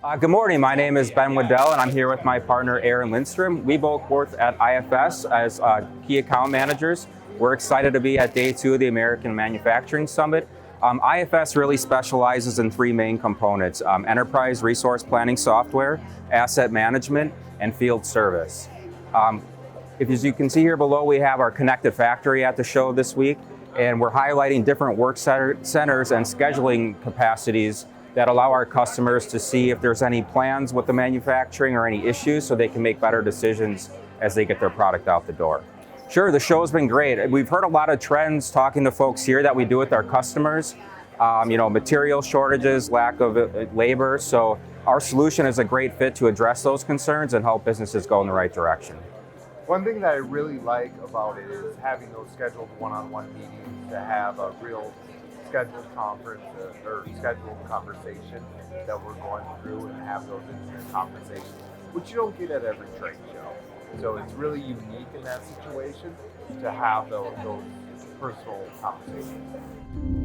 Good morning. My name is Ben Waddell, and I'm here with my partner Aaron Lindstrom. We both work at IFS as key account managers. We're excited to be at day 2 of the American Manufacturing Summit. IFS really specializes in 3 main components: enterprise resource planning software, asset management, and field service. As you can see here below, we have our connected factory at the show this week, and we're highlighting different work centers and scheduling capacities that allow our customers to see if there's any plans with the manufacturing or any issues so they can make better decisions as they get their product out the door. Sure, the show's been great. We've heard a lot of trends talking to folks here that we do with our customers. Material shortages, lack of labor. So our solution is a great fit to address those concerns and help businesses go in the right direction. One thing that I really like about it is having those scheduled one-on-one meetings to have a real scheduled conference or scheduled conversation that we're going through and have those intimate conversations, which you don't get at every trade show. So it's really unique in that situation to have those personal conversations.